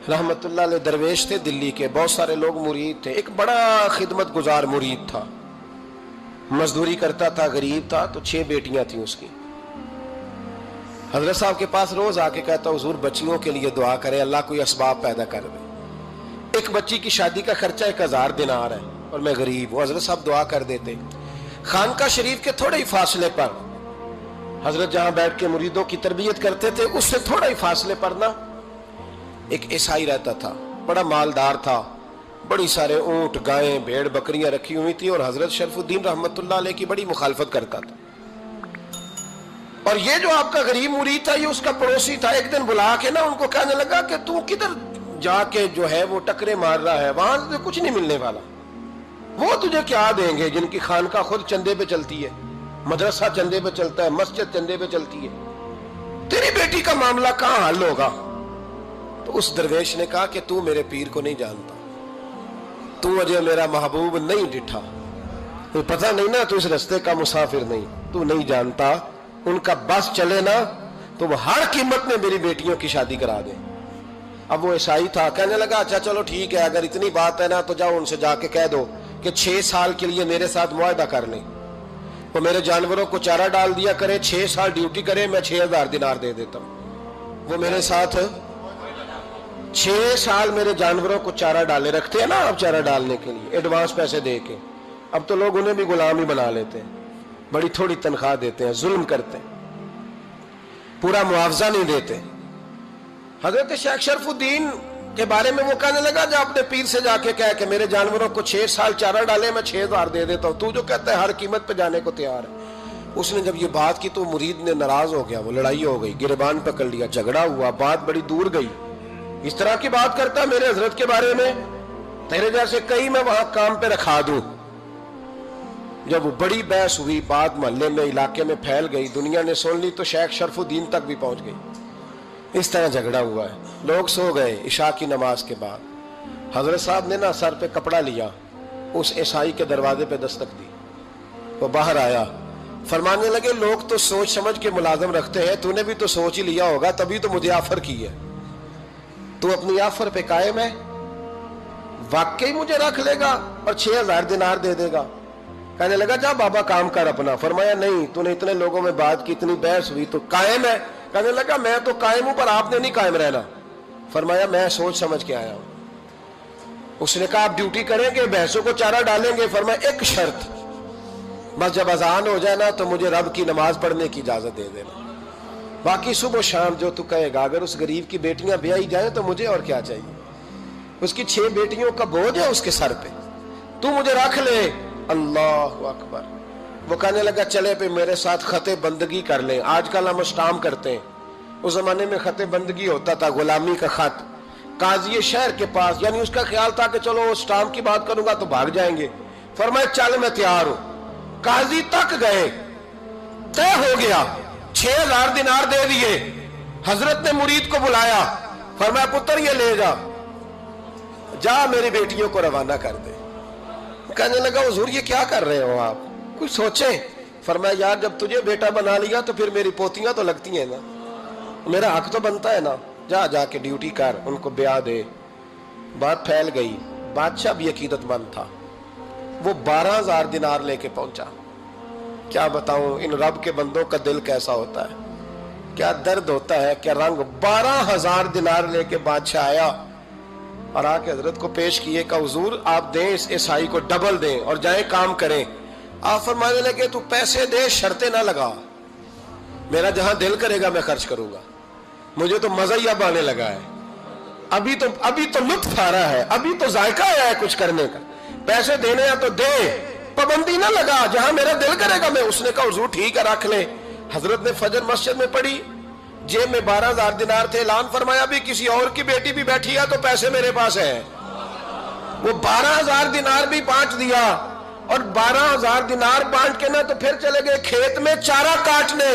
رحمت اللہ علیہ درویش تھے دلی کے، بہت سارے لوگ مرید تھے، ایک بڑا خدمت گزار مرید تھا، مزدوری کرتا تھا، غریب تھا، تو 6 بیٹیاں تھیں اس کی۔ حضرت صاحب کے پاس روز آ کے کہتا حضور بچیوں کے لیے دعا کرے، اللہ کوئی اسباب پیدا کر دے، ایک بچی کی شادی کا خرچہ 1000 دینار ہے اور میں غریب ہوں۔ حضرت صاحب دعا کر دیتے۔ خانقاہ شریف کے تھوڑے ہی فاصلے پر حضرت جہاں بیٹھ کے مریدوں کی تربیت کرتے تھے، اس سے تھوڑا ہی فاصلے پر نا ایک عیسائی رہتا تھا، بڑا مالدار تھا، بڑی سارے اونٹ، گائیں، بھیڑ، بکریاں رکھی ہوئی تھی، اور حضرت شرف الدین رحمت اللہ علیہ کی بڑی مخالفت کرتا تھا۔ اور یہ جو آپ کا غریب مرید تھا، یہ اس کا پڑوسی تھا، ایک دن بلا کے نا ان کو کہنے لگا کہ تو کدھر جا کے جو ہے وہ ٹکرے مار رہا ہے، وہاں سے کچھ نہیں ملنے والا، وہ تجھے کیا دیں گے جن کی خانقاہ خود چندے پہ چلتی ہے، مدرسہ چندے پہ چلتا ہے، مسجد چندے پہ چلتی ہے، تیری بیٹی کا معاملہ کہاں حل ہوگا؟ تو اس درویش نے کہا کہ تو میرے پیر کو نہیں جانتا، تو مجھے میرا محبوب نہیں ڈٹھا، تو پتہ نہیں نا، تو اس رستے کا مسافر نہیں، تو نہیں جانتا، ان کا بس چلے نا تو وہ ہر قیمت میں میری بیٹیوں کی شادی کرا دیں۔ اب وہ عیسائی تھا، کہنے لگا اچھا چلو ٹھیک ہے، اگر اتنی بات ہے نا تو جاؤ ان سے جا کے کہہ دو کہ 6 سال کے لیے میرے ساتھ معاہدہ کر لیں، وہ میرے جانوروں کو چارہ ڈال دیا کرے، 6 سال ڈیوٹی کرے، میں 6000 دینار دے دیتا ہوں۔ وہ میرے ساتھ 6 سال میرے جانوروں کو چارہ ڈالے، رکھتے ہیں نا آپ چارہ ڈالنے کے لیے ایڈوانس پیسے دے کے، اب تو لوگ انہیں بھی غلام ہی بنا لیتے ہیں، بڑی تھوڑی تنخواہ دیتے ہیں، ظلم کرتے ہیں، پورا معاوضہ نہیں دیتے۔ حضرت شیخ شرف الدین کے بارے میں وہ کہنے لگا جا اپنے پیر سے جا کے کہہ کہ میرے جانوروں کو 6 سال چارہ ڈالے، میں 6000 دے دیتا ہوں، تو جو کہتا ہے ہر قیمت پہ جانے کو تیار ہے۔ اس نے جب یہ بات کی تو مرید نے ناراض ہو گیا، وہ لڑائی ہو گئی، گریبان پکڑ لیا، جھگڑا ہوا، بات بڑی دور گئی، اس طرح کی بات کرتا میرے حضرت کے بارے میں، تیرے جیسے کئی میں وہاں کام پہ رکھا دوں۔ جب وہ بڑی بحث ہوئی، بات محلے میں، علاقے میں پھیل گئی، دنیا نے سن لی تو شیخ شرف الدین تک بھی پہنچ گئی۔ اس طرح جھگڑا ہوا ہے، لوگ سو گئے عشاء کی نماز کے بعد۔ حضرت صاحب نے نا سر پہ کپڑا لیا، اس عیسائی کے دروازے پہ دستک دی، وہ باہر آیا، فرمانے لگے لوگ تو سوچ سمجھ کے ملازم رکھتے ہیں، تو نے بھی تو سوچ ہی لیا ہوگا، تبھی تو مجھے آفر کی ہے، تو اپنی آفر پہ قائم ہے، واقعی مجھے رکھ لے گا اور 6000 دینار دے دے گا؟ کہنے لگا جا بابا کام کر اپنا۔ فرمایا نہیں، تو نے اتنے لوگوں میں بات کی، اتنی بحث ہوئی، تو قائم ہے؟ کہنے لگا میں تو قائم ہوں، پر آپ نے نہیں قائم رہنا۔ فرمایا میں سوچ سمجھ کے آیا ہوں۔ اس نے کہا آپ ڈیوٹی کریں گے، بحثوں کو چارہ ڈالیں گے؟ فرمایا ایک شرط، بس جب اذان ہو جائے نا تو مجھے رب کی نماز پڑھنے کی اجازت دے دینا، باقی صبح و شام جو تو کہے گا۔ اگر اس غریب کی بیٹیاں بیائی جائیں تو مجھے اور کیا چاہیے، اس کی 6 بیٹیوں کا بوجھ ہے اس کے سر پہ، تو مجھے رکھ لے۔ اللہ اکبر۔ وہ کہنے لگا چلے پہ میرے ساتھ خط بندگی کر لیں، آج کل ہم اسٹامپ کرتے ہیں، اس زمانے میں خط بندگی ہوتا تھا، غلامی کا خط، قاضی شہر کے پاس، یعنی اس کا خیال تھا کہ چلو اسٹامپ کی بات کروں گا تو بھاگ جائیں گے۔ فرمایا چل میں تیار ہوں۔ قاضی تک گئے، طے ہو گیا، 6000 دینار دے دیے۔ حضرت نے مرید کو بلایا، فرمایا پتر یہ لے جا، جا میری بیٹیوں کو روانہ کر دے۔ کہنے لگا حضور یہ کیا کر رہے ہو آپ، کچھ سوچیں۔ فرمایا یار جب تجھے بیٹا بنا لیا تو پھر میری پوتیاں تو لگتی ہیں نا، میرا حق تو بنتا ہے نا، جا جا کے ڈیوٹی کر، ان کو بیاہ دے۔ بات پھیل گئی، بادشاہ بھی عقیدت مند تھا، وہ 12000 دینار لے کے پہنچا۔ کیا بتاؤں ان رب کے بندوں کا دل کیسا ہوتا ہے، کیا درد ہوتا ہے، کیا رنگ۔ 12000 دینار لے کے بادشاہ آیا اور آ کے حضرت کو پیش کیے کہ حضور آپ دیں اس عیسائی کو ڈبل دیں اور جائیں کام کریں۔ آپ فرمانے لگے تو پیسے دے، شرطیں نہ لگا، میرا جہاں دل کرے گا میں خرچ کروں گا، مجھے تو مزہ ہی اب آنے لگا ہے، ابھی تو لطف آ رہا ہے، ابھی تو ذائقہ آیا ہے کچھ کرنے کا، پیسے دینے ہیں تو دے، پابندی نہ لگا، جہاں میرا دل کرے گا میں۔ اس نے کہا حضور ٹھیک ہے رکھ لیں۔ حضرت نے فجر مسجد میں پڑھی، جیب میں 12000 دینار تھے، اعلان فرمایا بھی کسی اور کی بیٹی بھی بیٹھی ہے تو پیسے میرے پاس ہیں۔ وہ 12000 دینار بھی بانٹ دیا، اور 12000 دینار بانٹ کے نا تو پھر چلے گئے کھیت میں چارہ کاٹنے۔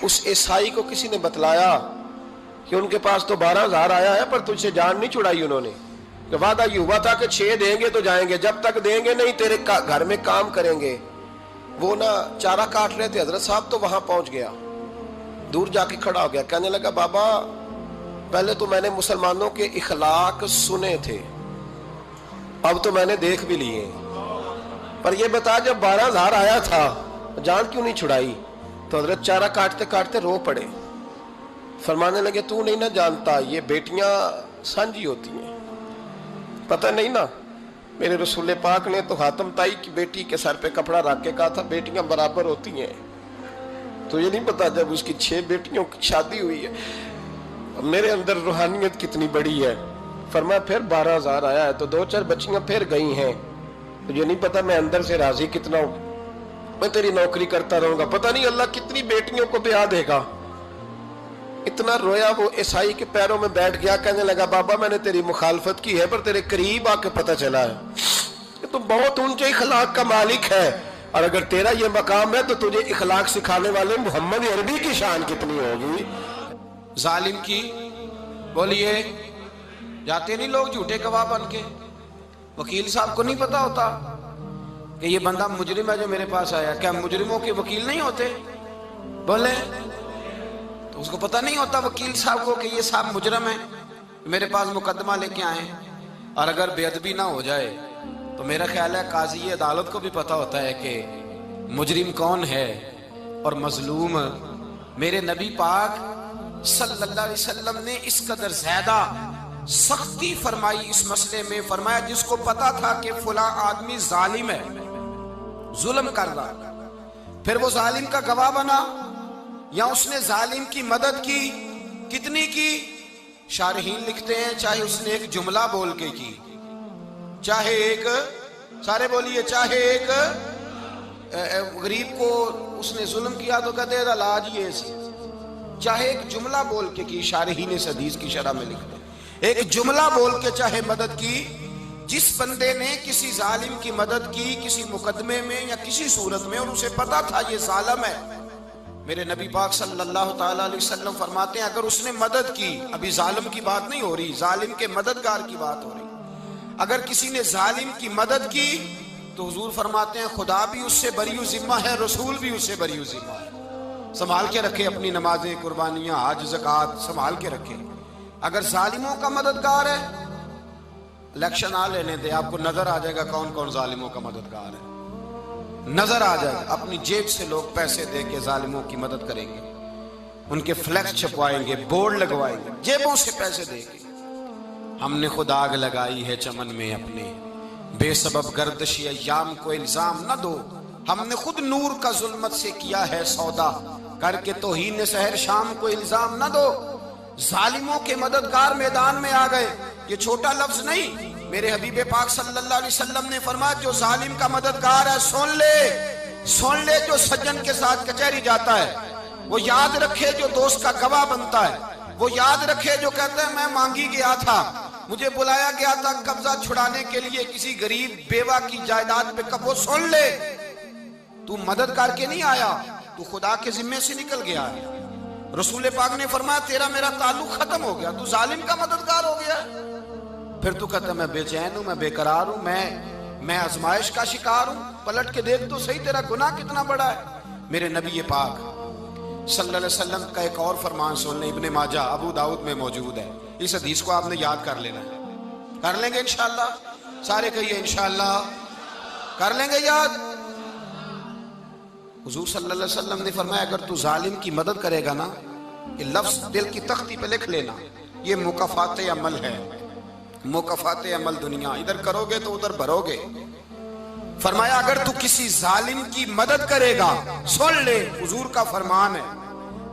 اس عیسائی کو کسی نے بتلایا کہ ان کے پاس تو 12000 آیا ہے، پر تجھ سے جان نہیں چھڑائی انہوں نے، کہ وعدہ یہ ہوا تھا کہ 6 دیں گے تو جائیں گے، جب تک دیں گے نہیں تیرے گھر میں کام کریں گے۔ وہ نا چارہ کاٹ رہے تھے، حضرت صاحب تو وہاں پہنچ گیا، دور جا کے کھڑا ہو گیا، کہنے لگا بابا پہلے تو میں نے مسلمانوں کے اخلاق سنے تھے، اب تو میں نے دیکھ بھی لیے، پر یہ بتا جب 12,000 آیا تھا جان کیوں نہیں چھڑائی؟ تو حضرت چارہ کاٹتے کاٹتے رو پڑے، فرمانے لگے تو نہیں نہ جانتا یہ بیٹیاں سانجی ہوتی ہیں، پتہ نہیں نا؟ میرے رسول پاک نے تو حاتم تائی کی بیٹی کے سر پہ کپڑا رکھ کے کہا تھا بیٹیاں برابر ہوتی ہیں، تو یہ نہیں پتا جب اس کی 6 بیٹیوں کی شادی ہوئی ہے میرے اندر روحانیت کتنی بڑی ہے۔ فرمایا پھر 12,000 آیا ہے تو 2-4 بچیاں پھر گئی ہیں، تو یہ نہیں پتا میں اندر سے راضی کتنا ہوں، میں تیری نوکری کرتا رہوں گا، پتہ نہیں اللہ کتنی بیٹیوں کو بیاہ دے گا۔ اتنا رویا وہ عیسائی کے پیروں میں بیٹھ گیا، کہنے لگا بابا میں نے تیری مخالفت کی ہے پر تیرے قریب آ کے پتہ چلا ہے کہ تو بہت اونچے اخلاق کا مالک ہے، اور اگر تیرا یہ مقام ہے تو تجھے اخلاق سکھانے والے محمد عربی کی شان کتنی ہوگی۔ ظالم کی بولیے جاتے نہیں لوگ جھوٹے گواہ بن کے، وکیل صاحب کو نہیں پتا ہوتا کہ یہ بندہ مجرم ہے جو میرے پاس آیا، کیا مجرموں کے وکیل نہیں ہوتے؟ بولے تو اس کو پتہ نہیں ہوتا وکیل صاحب کو کہ یہ صاحب مجرم ہے، میرے پاس مقدمہ لے کے آئے، اور اگر بے ادبی نہ ہو جائے تو میرا خیال ہے قاضی عدالت کو بھی پتہ ہوتا ہے کہ مجرم کون ہے اور مظلوم۔ میرے نبی پاک صلی اللہ علیہ وسلم نے اس قدر زیادہ سختی فرمائی اس مسئلے میں، فرمایا جس کو پتا تھا کہ فلاں آدمی ظالم ہے، ظلم کر رہا، پھر وہ ظالم کا گواہ بنا یا اس نے ظالم کی مدد کی، کتنی کی؟ شارحین لکھتے ہیں چاہے اس نے ایک جملہ بول کے کی، چاہے ایک، سارے بولیے، چاہے ایک غریب کو اس نے ظلم کیا تو کہتے ہیں علاج یہ سی، چاہے ایک جملہ بول کے کی، شارحین اس حدیث کی شرح میں لکھتے ہیں ایک جملہ بول کے چاہے مدد کی، جس بندے نے کسی ظالم کی مدد کی کسی مقدمے میں یا کسی صورت میں اور اسے پتا تھا یہ ظالم ہے، میرے نبی پاک صلی اللہ تعالیٰ علیہ وسلم فرماتے ہیں اگر اس نے مدد کی، ابھی ظالم کی بات نہیں ہو رہی، ظالم کے مددگار کی بات ہو رہی، اگر کسی نے ظالم کی مدد کی تو حضور فرماتے ہیں خدا بھی اس سے بری و ذمہ ہے، رسول بھی اس سے بری و ذمہ ہے۔ سنبھال کے رکھے اپنی نمازیں، قربانیاں، حج، زکوٰۃ سنبھال کے رکھے۔ اگر ظالموں کا مددگار ہے، الیکشن آ لینے دے، آپ کو نظر آ جائے گا کون کون ظالموں کا مددگار ہے، نظر آ جائے گا۔ اپنی جیب سے لوگ پیسے دے کے ظالموں کی مدد کریں گے، ان کے فلیکس چھپوائیں گے، بورڈ لگوائیں گے، جیبوں سے پیسے دے کے۔ ہم نے خود آگ لگائی ہے چمن میں اپنے، بے سبب گردشی ایام کو الزام نہ دو، ہم نے خود نور کا ظلمت سے کیا ہے سودا، کر کے توہین سحر شام کو الزام نہ دو۔ ظالموں کے مددگار میدان میں آ گئے، یہ چھوٹا لفظ نہیں، میرے حبیب پاک صلی اللہ علیہ وسلم نے فرمایا جو ظالم کا مددگار ہے سن لے جو سجن کے ساتھ کچہری جاتا ہے، وہ یاد رکھے جو دوست کا گواہ بنتا ہے، وہ یاد رکھے جو کہتا ہے میں مانگی گیا تھا، مجھے بلایا گیا تھا قبضہ چھڑانے کے لیے کسی غریب بیوہ کی جائیداد پہ، کب وہ سن لے تو مدد کر کے نہیں آیا، تو خدا کے ذمے سے نکل گیا ہے۔ رسول پاک نے فرمایا تیرا میرا تعلق ختم ہو گیا، تو ظالم کا مددگار ہو گیا، پھر تو کہتا میں بے چین ہوں، میں بے قرار ہوں، میں آزمائش کا شکار ہوں، پلٹ کے دیکھ تو صحیح تیرا گناہ کتنا بڑا ہے۔ میرے نبی پاک صلی اللہ علیہ وسلم کا ایک اور فرمان سن لیں، ابن ماجہ ابو داؤد میں موجود ہے، اس حدیث کو آپ نے یاد کر لینا ہے، کر لیں گے انشاءاللہ، سارے کہیے انشاءاللہ، کر لیں گے یاد۔ حضور صلی اللہ علیہ وسلم نے فرمایا اگر تو ظالم کی مدد کرے گا نا، یہ لفظ دل کی تختی پہ لکھ لینا، یہ مکافات عمل ہے، مکافات عمل دنیا، ادھر کرو گے تو ادھر بھرو گے۔ فرمایا اگر تو کسی ظالم کی مدد کرے گا، سن لے حضور کا فرمان ہے،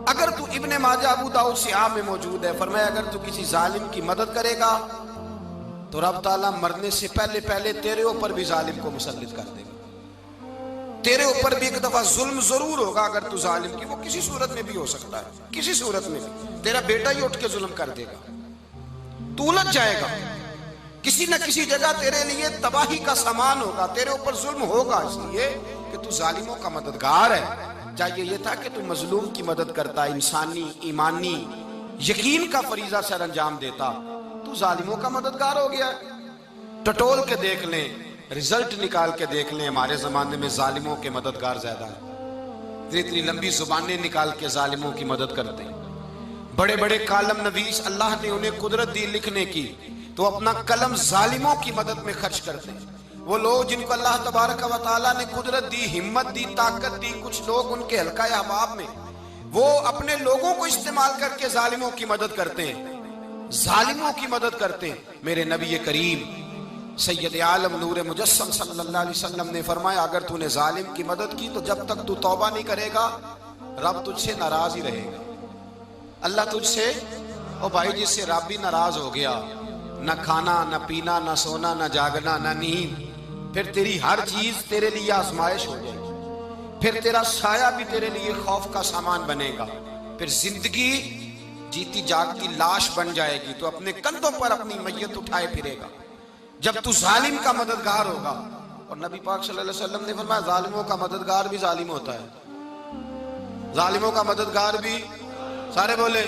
اگر تو ابن ماجہ ابو داؤد سیاہ میں موجود ہے، فرمایا اگر تو کسی ظالم کی مدد کرے گا تو رب تعالیٰ مرنے سے پہلے پہلے تیرے اوپر بھی ظالم کو مسلط کر دے گا، تیرے اوپر بھی ایک دفعہ ظلم ضرور ہوگا اگر تو ظالم کی، وہ کسی صورت میں بھی ہو سکتا ہے، کسی صورت میں بھی تیرا بیٹا ہی اٹھ کے ظلم کر دے گا، تو الجھ جائے گا، کسی نہ کسی جگہ تیرے لیے تباہی کا سامان ہوگا، تیرے اوپر ظلم ہوگا، اس لیے کہ تو ظالموں کا مددگار ہے۔ چاہیے یہ تھا کہ تو مظلوم کی مدد کرتا، انسانی ایمانی یقین کا فریضہ سر انجام دیتا، تو ظالموں کا مددگار ہو گیا۔ ٹٹول کے دیکھ لیں، رزلٹ نکال کے دیکھ لیں، ہمارے زمانے میں ظالموں کے مددگار زیادہ ہیں، اتنی لمبی زبانیں نکال کے ظالموں کی مدد کرتے ہیں، بڑے بڑے کالم نویس اللہ نے انہیں قدرت دی لکھنے کی، تو اپنا قلم ظالموں کی مدد میں خرچ کرتے ہیں۔ وہ لوگ جن کو اللہ تبارک و تعالیٰ نے قدرت دی، ہمت دی، طاقت دی، کچھ لوگ ان کے حلقہ احباب میں، وہ اپنے لوگوں کو استعمال کر کے ظالموں کی مدد کرتے ہیں، ظالموں کی مدد کرتے ہیں۔ میرے نبی کریم سید عالم نور مجسم صلی اللہ علیہ وسلم نے فرمایا اگر تو نے ظالم کی مدد کی تو جب تک تو توبہ نہیں کرے گا رب تجھ سے ناراض ہی رہے گا۔ اللہ تجھ سے، او بھائی جس سے رب بھی ناراض ہو گیا، نہ کھانا نہ پینا نہ سونا نہ جاگنا نہ نیند، پھر تیری ہر چیز تیرے لیے آزمائش ہو جائے گی، پھر تیرا سایہ بھی تیرے لیے خوف کا سامان بنے گا، پھر زندگی جیتی جاگتی لاش بن جائے گی، تو اپنے کندھوں پر اپنی میت اٹھائے پھرے گا جب تو ظالم کا مددگار ہوگا۔ اور نبی پاک صلی اللہ علیہ وسلم نے فرمایا ظالموں کا مددگار بھی ظالم ہوتا ہے، ظالموں کا مددگار بھی، سارے بولے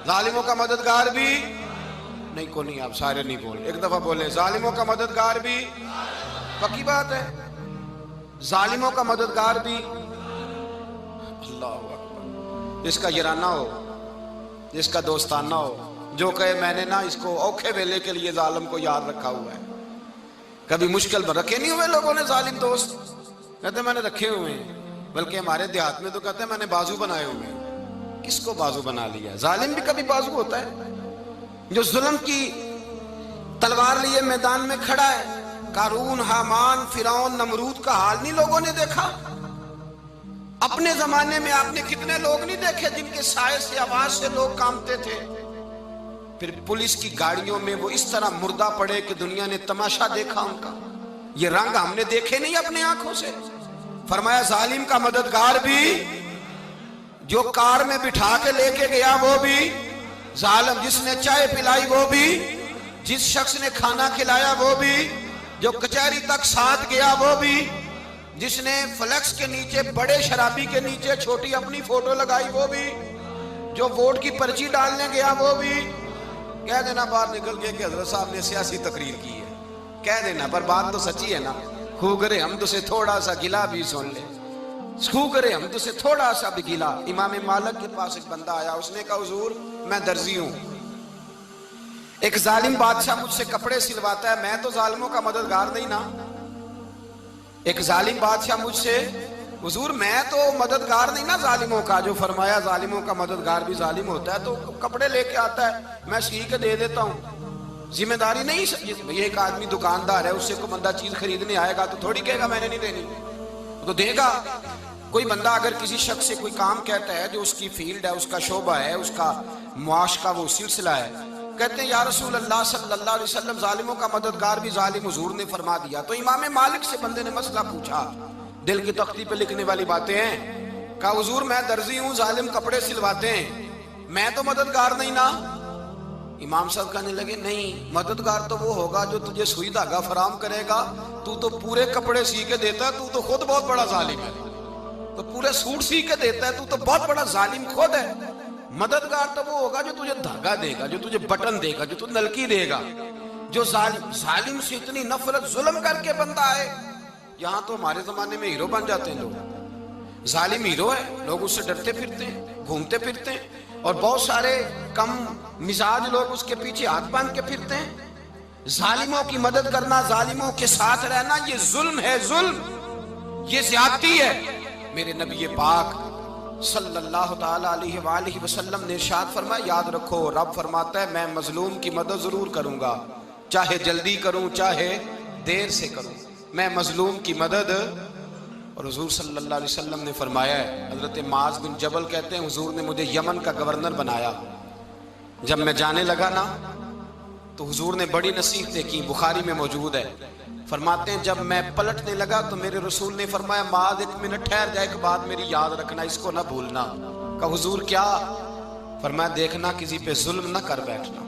ظالموں کا مددگار بھی نہیں، کو نہیں، آپ سارے نہیں بولے، ایک دفعہ بولے ظالموں کا مددگار بھی، پکی بات ہے، ظالموں کا مددگار بھی۔ اللہ اکبر، جس کا یارانہ ہو، جس کا دوستانہ ہو، جو کہے میں نے نا اس کو اوکھے ویلے کے لیے ظالم کو یاد رکھا ہوا ہے۔ کبھی مشکل میں رکھے نہیں ہوئے لوگوں نے ظالم دوست، کہتے میں نے رکھے ہوئے ہیں، بلکہ ہمارے دیہات میں تو کہتے ہیں میں نے بازو بنائے ہوئے ہیں۔ کس کو بازو بنا لیا؟ ظالم بھی کبھی بازو ہوتا ہے، جو ظلم کی تلوار لیے میدان میں کھڑا ہے۔ قارون، حامان، فرعون، نمرود کا حال نہیں لوگوں نے دیکھا؟ اپنے زمانے میں آپ نے کتنے لوگ نہیں دیکھے جن کے سائے سے، آواز سے لوگ کانپتے تھے؟ پھر پولیس کی گاڑیوں میں وہ اس طرح مردہ پڑے کہ دنیا نے تماشا دیکھا ان کا۔ یہ رنگ ہم نے دیکھے نہیں اپنے آنکھوں سے۔ فرمایا ظالم کا مددگار بھی، جو کار میں بٹھا کے لے کے گیا وہ بھی ظالم، جس نے چائے پلائی وہ بھی، جس شخص نے کھانا کھلایا وہ بھی، جو کچہری تک ساتھ گیا وہ بھی، جس نے فلیکس کے نیچے بڑے شرابی کے نیچے چھوٹی اپنی فوٹو لگائی وہ بھی، جو ووٹ کی پرچی ڈالنے گیا وہ بھی۔ کہہ دینا باہر نکل کے کہ حضرت صاحب نے سیاسی تقریر کی ہے، کہہ دینا، پر بات تو سچی ہے نا۔ خو کرے ہم تو سے تھوڑا سا گلا بھی سن لے، خو کرے ہم تو سے تھوڑا سا بھی گلا۔ امام مالک کے پاس ایک بندہ آیا، اس نے کہا حضور میں درزی ہوں، ایک ظالم بادشاہ مجھ سے کپڑے سلواتا ہے، میں تو ظالموں کا مددگار نہیں نا۔ ایک ظالم بادشاہ مجھ سے، حضور میں تو مددگار نہیں نا ظالموں کا، جو فرمایا ظالموں کا مددگار بھی ظالم ہوتا ہے، تو کپڑے لے کے آتا ہے میں سی کے دے دیتا ہوں، ذمہ داری نہیں۔ یہ ایک آدمی دکاندار ہے، اس سے کوئی بندہ چیز خریدنے آئے گا تو تھوڑی کہے گا میں نے نہیں دینی، تو دے گا۔ کوئی بندہ اگر کسی شخص سے کوئی کام کہتا ہے جو اس کی فیلڈ ہے، اس کا شعبہ ہے، اس کا معاش کا وہ سلسلہ ہے، کہتے ہیں یا رسول اللہ صلی اللہ علیہ وسلم ظالموں کا مددگار بھی ظالم، حضور نے فرما دیا۔ تو امام مالک سے بندے نے مسئلہ پوچھا، دل کی تختی پہ لکھنے والی باتیں ہیں، کہا حضور میں درزی ہوں، ظالم کپڑے سلواتے ہیں، میں تو مددگار نہیں نا۔ امام صاحب کہنے لگے نہیں، مددگار تو وہ ہوگا جو تجھے سوئی دھاگا فراہم کرے گا، تو پورے کپڑے سی کے دیتا ہے، تو خود بہت بڑا ظالم ہے، تو پورے سوٹ سی کے دیتا ہے، تو بہت بڑا ظالم خود ہے۔ مددگار تو وہ ہوگا جو تجھے دھاگا دے گا، جو تجھے بٹن دے گا، جو تجھے نلکی دے گا۔ جو ظالم سے اتنی نفرت ظلم کر کے بندہ ہے، یہاں تو ہمارے زمانے میں ہیرو بن جاتے ہیں لوگ، ظالم ہیرو ہے، لوگ اس سے ڈرتے پھرتے ہیں، گھومتے پھرتے ہیں، اور بہت سارے کم مزاج لوگ اس کے پیچھے ہاتھ باندھ کے پھرتے ہیں۔ ظالموں کی مدد کرنا، ظالموں کے ساتھ رہنا، یہ ظلم ہے، ظلم، یہ زیادتی ہے۔ میرے نبی پاک صلی اللہ تعالی علیہ وآلہ وسلم نے ارشاد فرمایا یاد رکھو، رب فرماتا ہے میں مظلوم کی مدد ضرور کروں گا، چاہے جلدی کروں چاہے دیر سے کروں، میں مظلوم کی مدد۔ اور حضور صلی اللہ علیہ وسلم نے فرمایا ہے، حضرت معاذ بن جبل کہتے ہیں حضور نے مجھے یمن کا گورنر بنایا، جب میں جانے لگا نا تو حضور نے بڑی نصیحتیں کی، بخاری میں موجود ہے، فرماتے ہیں جب میں پلٹنے لگا تو میرے رسول نے فرمایا معاذ ایک منٹ ٹھہر جا، ایک بات میری یاد رکھنا، اس کو نہ بھولنا۔ کہا حضور کیا؟ فرمایا دیکھنا کسی پہ ظلم نہ کر بیٹھنا،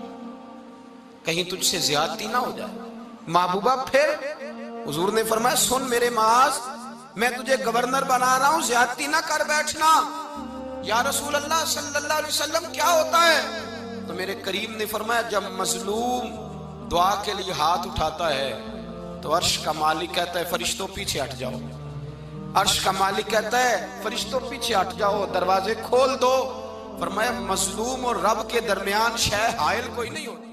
کہیں تجھ سے زیادتی نہ ہو جائے۔ محبوبہ پھر حضور نے فرمایا سن میرے معاذ، میں تجھے گورنر بنا رہا ہوں، زیادتی نہ کر بیٹھنا۔ یا رسول اللہ صلی اللہ علیہ وسلم کیا ہوتا ہے؟ تو میرے کریم نے فرمایا جب مظلوم دعا کے لیے ہاتھ اٹھاتا ہے تو عرش کا مالک کہتا ہے فرشتوں پیچھے ہٹ جاؤ، عرش کا مالک کہتا ہے فرشتوں پیچھے ہٹ جاؤ، دروازے کھول دو، فرمایا مظلوم اور رب کے درمیان شے حائل کوئی نہیں ہوتی.